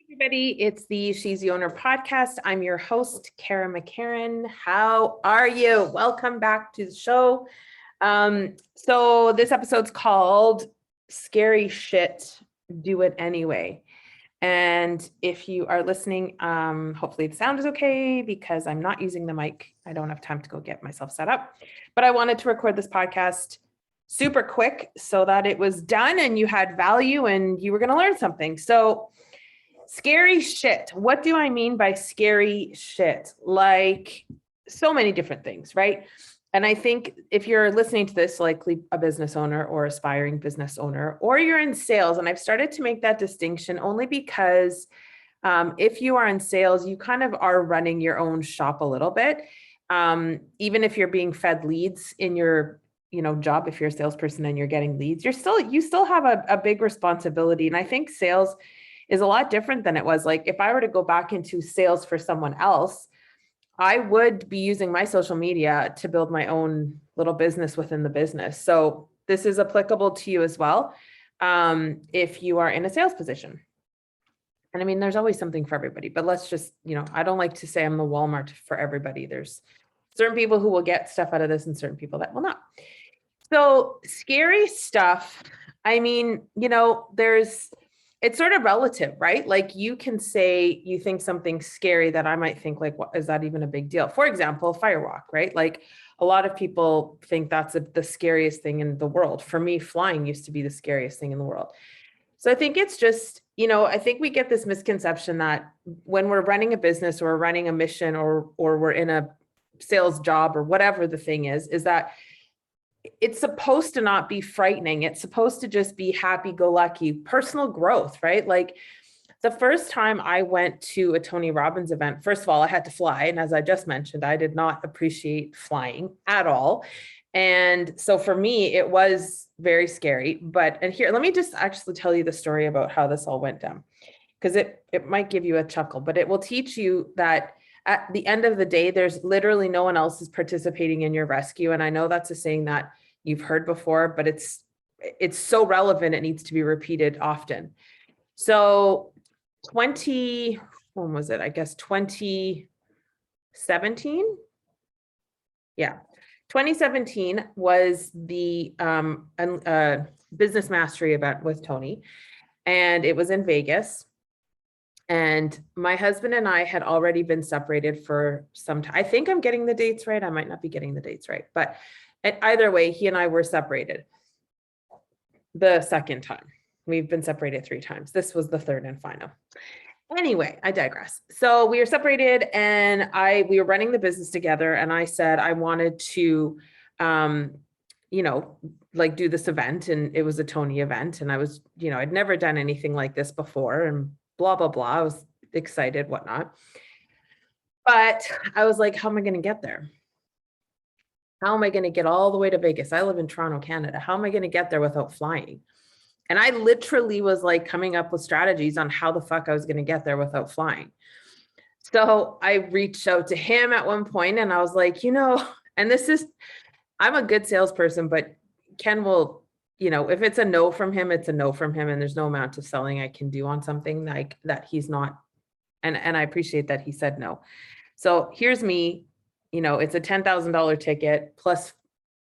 Everybody, it's the She's the Owner podcast. I'm your host, Kara McCarran. How are you? Welcome back to the show. So this episode's called Scary Shit, Do It Anyway. And if you are listening, hopefully the sound is okay because I'm not using the mic. I don't have time to go get myself set up, but I wanted to record this podcast super quick so that it was done and you had value and you were going to learn something. So scary shit. What do I mean by scary shit? Like so many different things, right? And I think if you're listening to this, likely a business owner or aspiring business owner, or you're in sales, and I've started to make that distinction only because if you are in sales, you kind of are running your own shop a little bit. Even if you're being fed leads in your job, if you're a salesperson and you're getting leads, you still have a big responsibility. And I think sales is a lot different than it was. Like if I were to go back into sales for someone else, I would be using my social media to build my own little business within the business. So this is applicable to you as well. If you are in a sales position. And I mean, there's always something for everybody, but let's just, I don't like to say I'm the Walmart for everybody. There's certain people who will get stuff out of this and certain people that will not. So scary stuff. I mean, it's sort of relative, right? Like you can say you think something's scary that I might think like, what is that even a big deal? For example, Firewalk, right? Like a lot of people think that's the scariest thing in the world. For me, flying used to be the scariest thing in the world. So I think it's just, I think we get this misconception that when we're running a business or running a mission or we're in a sales job or whatever the thing is that it's supposed to not be frightening. It's supposed to just be happy-go-lucky, personal growth, right? Like the first time I went to a Tony Robbins event, first of all, I had to fly. And as I just mentioned, I did not appreciate flying at all. And so for me, it was very scary. And here, let me just actually tell you the story about how this all went down, because it might give you a chuckle, but it will teach you that at the end of the day, there's literally no one else is participating in your rescue. And I know that's a saying that you've heard before, but it's so relevant. It needs to be repeated often. So when was it? I guess 2017. Yeah. 2017 was the business mastery event with Tony, and it was in Vegas. And my husband and I had already been separated for some time. I think I'm getting the dates right. I might not be getting the dates right, but either way, he and I were separated the second time. We've been separated 3 times. This was the third and final. Anyway, I digress. So we were separated and we were running the business together. And I said, I wanted to, like do this event, and it was a Tony event. And I was, I'd never done anything like this before and blah, blah, blah. I was excited, whatnot. But I was like, how am I going to get there? How am I going to get all the way to Vegas? I live in Toronto, Canada. How am I going to get there without flying? And I literally was like coming up with strategies on how the fuck I was going to get there without flying. So I reached out to him at one point and I was like, and I'm a good salesperson, but Ken will, if it's a no from him, it's a no from him. And there's no amount of selling I can do on something like that he's not. And I appreciate that he said no. So here's me, it's a $10,000 ticket plus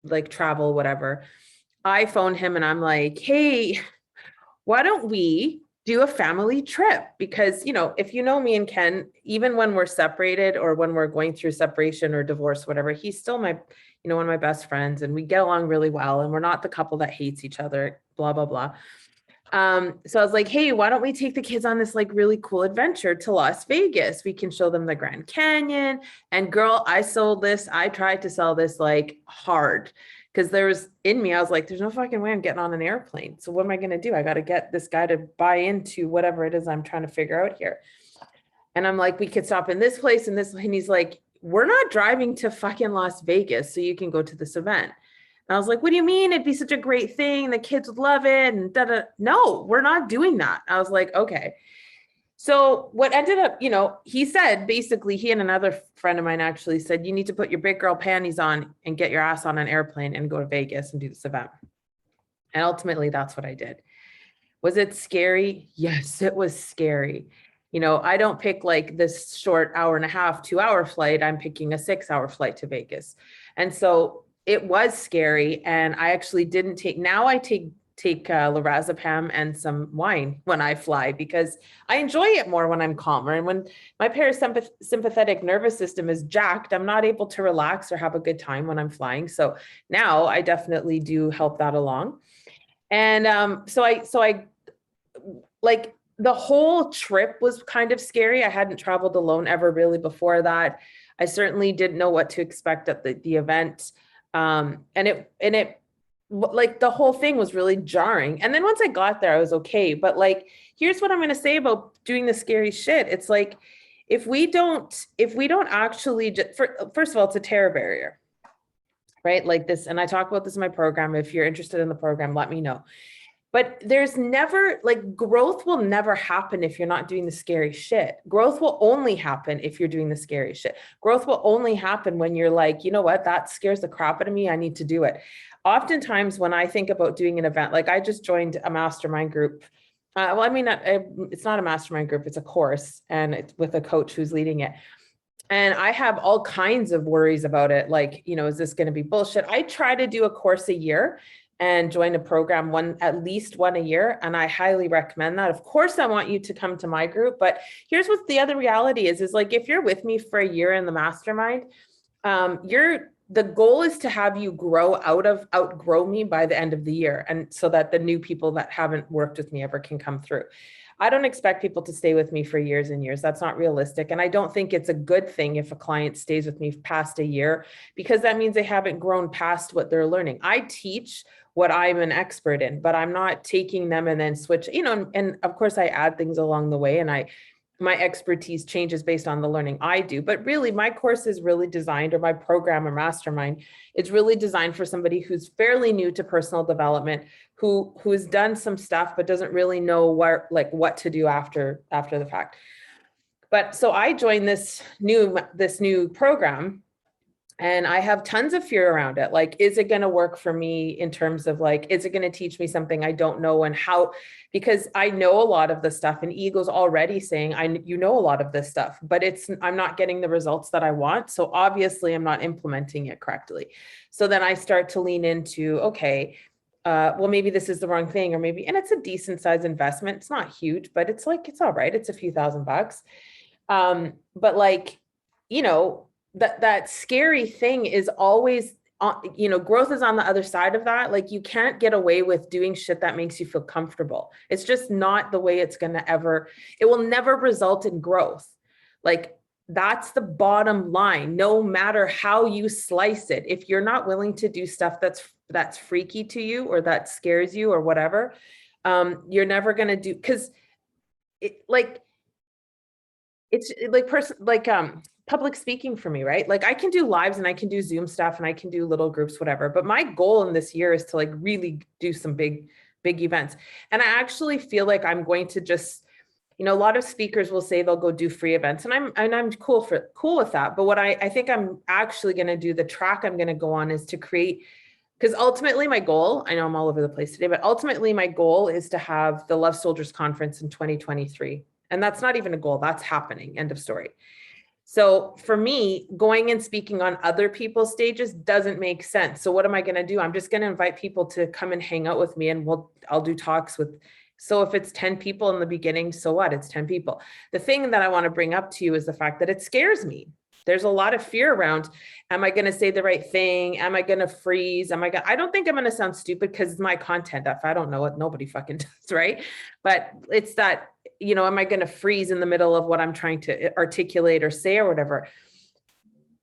like travel, whatever. I phoned him and I'm like, hey, why don't we do a family trip? Because, if you know me and Ken, even when we're separated or when we're going through separation or divorce, whatever, he's still my, one of my best friends, and we get along really well. And we're not the couple that hates each other, blah, blah, blah. So I was like, hey, why don't we take the kids on this like really cool adventure to Las Vegas? We can show them the Grand Canyon. And girl, I tried to sell this like hard, because I was like, there's no fucking way I'm getting on an airplane. So what am I going to do? I got to get this guy to buy into whatever it is I'm trying to figure out here. And I'm like, we could stop in this place and this, and he's like, we're not driving to fucking Las Vegas so you can go to this event. And I was like, what do you mean? It'd be such a great thing. The kids would love it. And no, we're not doing that. I was like, okay. So what ended up, he said, basically, he and another friend of mine actually said, you need to put your big girl panties on and get your ass on an airplane and go to Vegas and do this event. And ultimately, that's what I did. Was it scary? Yes, it was scary. I don't pick like this short 1.5 hour, 2 hour flight. I'm picking a 6 hour flight to Vegas. And so it was scary. And I actually didn't take, now I take lorazepam and some wine when I fly, because I enjoy it more when I'm calmer. And when my parasympathetic nervous system is jacked, I'm not able to relax or have a good time when I'm flying. So now I definitely do help that along. And so I like, the whole trip was kind of scary. I hadn't traveled alone ever really before that. I certainly didn't know what to expect at the event. And it like, the whole thing was really jarring. And then once I got there, I was okay. But like, here's what I'm going to say about doing the scary shit. It's like, if we don't actually first of all, it's a terror barrier, right? Like this, and I talk about this in my program. If you're interested in the program, let me know. But there's never, like, growth will never happen if you're not doing the scary shit. Growth will only happen if you're doing the scary shit. Growth will only happen when you're like, you know what, that scares the crap out of me. I need to do it. Oftentimes when I think about doing an event, like I just joined a mastermind group. Well, I mean, it's not a mastermind group, it's a course, and it's with a coach who's leading it. And I have all kinds of worries about it. Like, is this going to be bullshit? I try to do a course a year and join a program at least one a year. And I highly recommend that. Of course, I want you to come to my group, but here's what the other reality is like, if you're with me for a year in the mastermind, the goal is to have you outgrow me by the end of the year. And so that the new people that haven't worked with me ever can come through. I don't expect people to stay with me for years and years. That's not realistic. And I don't think it's a good thing if a client stays with me past a year, because that means they haven't grown past what they're learning. I teach what I'm an expert in, but I'm not taking them and then switch, and of course I add things along the way, and my expertise changes based on the learning I do. But really, my course is really designed, or my program or mastermind, it's really designed for somebody who's fairly new to personal development, who has done some stuff, but doesn't really know what to do after the fact. But so I joined this new program, and I have tons of fear around it. Like, is it going to work for me in terms of like, is it going to teach me something I don't know, and how? Because I know a lot of the stuff, and ego's already saying, you know a lot of this stuff, but I'm not getting the results that I want. So obviously I'm not implementing it correctly. So then I start to lean into, okay, well, maybe this is the wrong thing, or maybe, and it's a decent size investment. It's not huge, but it's like, it's all right. It's a few $1,000. But like, that scary thing is always, growth is on the other side of that. Like, you can't get away with doing shit that makes you feel comfortable. It's just not the way it's going to it will never result in growth. Like, that's the bottom line, no matter how you slice it. If you're not willing to do stuff that's freaky to you, or that scares you, or whatever, you're never going to do, because it's like public speaking for me, right? Like, I can do lives, and I can do Zoom stuff, and I can do little groups, whatever. But my goal in this year is to like really do some big events. And I actually feel like I'm going to just, a lot of speakers will say they'll go do free events, and I'm cool with that. But what I think I'm actually going to do, the track I'm going to go on, is to create, because ultimately my goal, I know I'm all over the place today, but ultimately my goal is to have the Love Soldiers Conference in 2023. And that's not even a goal, that's happening, end of story. So for me, going and speaking on other people's stages doesn't make sense. So what am I going to do? I'm just going to invite people to come and hang out with me, and I'll do talks with. So if it's 10 people in the beginning, so what? It's 10 people. The thing that I want to bring up to you is the fact that it scares me. There's a lot of fear around, am I going to say the right thing? Am I going to freeze? I don't think I'm going to sound stupid, because it's my content. If I don't know it, nobody fucking does, right? But it's that, am I going to freeze in the middle of what I'm trying to articulate or say or whatever?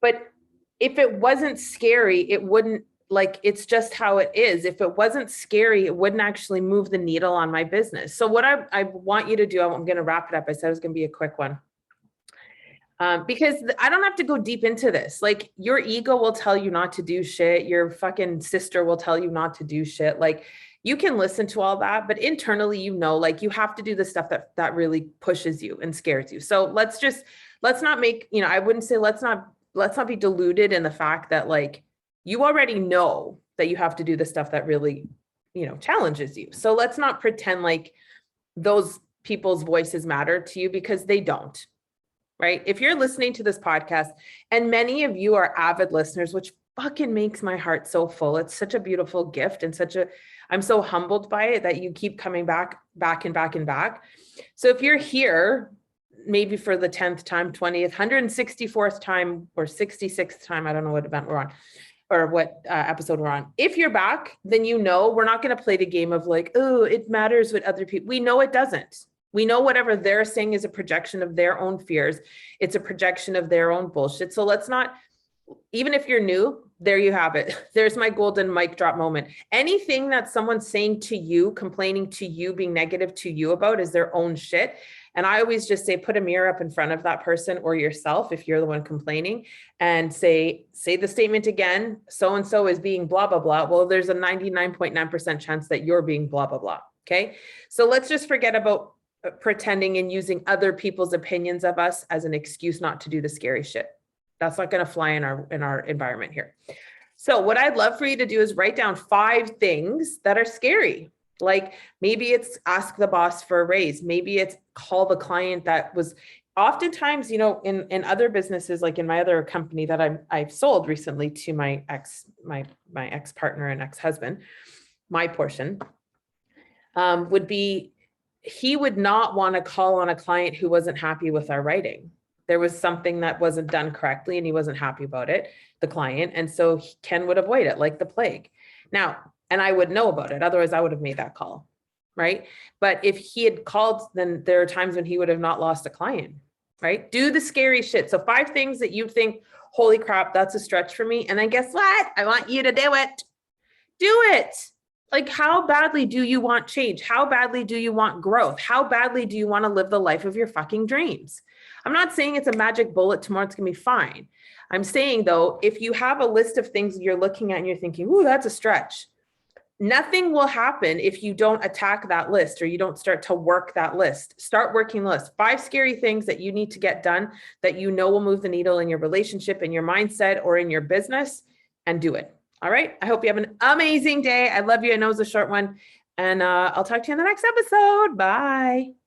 But if it wasn't scary, it wouldn't, like, it's just how it is. If it wasn't scary, it wouldn't actually move the needle on my business. So what I want you to do, I'm going to wrap it up. I said it was going to be a quick one. Because I don't have to go deep into this. Like, your ego will tell you not to do shit. Your fucking sister will tell you not to do shit. Like, you can listen to all that, but internally, like, you have to do the stuff that really pushes you and scares you. So let's not make, I wouldn't say, let's not be deluded in the fact that, like, you already know that you have to do the stuff that really, challenges you. So let's not pretend like those people's voices matter to you, because they don't, right? If you're listening to this podcast, and many of you are avid listeners, which fucking makes my heart so full. It's such a beautiful gift, and I'm so humbled by it that you keep coming back and back. So if you're here, maybe for the 10th time, 20th, 164th time, or 66th time, I don't know what event we're on, or what episode we're on. If you're back, then you know we're not going to play the game of like, oh, it matters what other people, we know it doesn't. We know whatever they're saying is a projection of their own fears. It's a projection of their own bullshit. So let's not, even if you're new, there you have it. There's my golden mic drop moment. Anything that someone's saying to you, complaining to you, being negative to you about is their own shit. And I always just say, put a mirror up in front of that person or yourself, if you're the one complaining, and say the statement again, so-and-so is being blah, blah, blah. Well, there's a 99.9% chance that you're being blah, blah, blah. Okay. So let's just forget about pretending and using other people's opinions of us as an excuse not to do the scary shit. That's not going to fly in our environment here. So what I'd love for you to do is write down 5 things that are scary. Like maybe it's ask the boss for a raise. Maybe it's call the client that was oftentimes, you know, in other businesses, like in my other company that I've sold recently to my ex-partner and ex-husband, my portion would be, he would not want to call on a client who wasn't happy with our writing. There was something that wasn't done correctly and he wasn't happy about it, the client. And so Ken would avoid it like the plague. Now, and I would know about it. Otherwise I would have made that call, right? But if he had called, then there are times when he would have not lost a client, right? Do the scary shit. So 5 things that you think, holy crap, that's a stretch for me. And then guess what? I want you to do it. Do it. Like, how badly do you want change? How badly do you want growth? How badly do you want to live the life of your fucking dreams? I'm not saying it's a magic bullet, tomorrow it's going to be fine. I'm saying though, if you have a list of things you're looking at and you're thinking, ooh, that's a stretch, nothing will happen if you don't attack that list or you don't start to work that list. Start working the list. 5 scary things that you need to get done that you know will move the needle in your relationship, in your mindset, or in your business, and do it. All right. I hope you have an amazing day. I love you. I know it's a short one, and I'll talk to you in the next episode. Bye.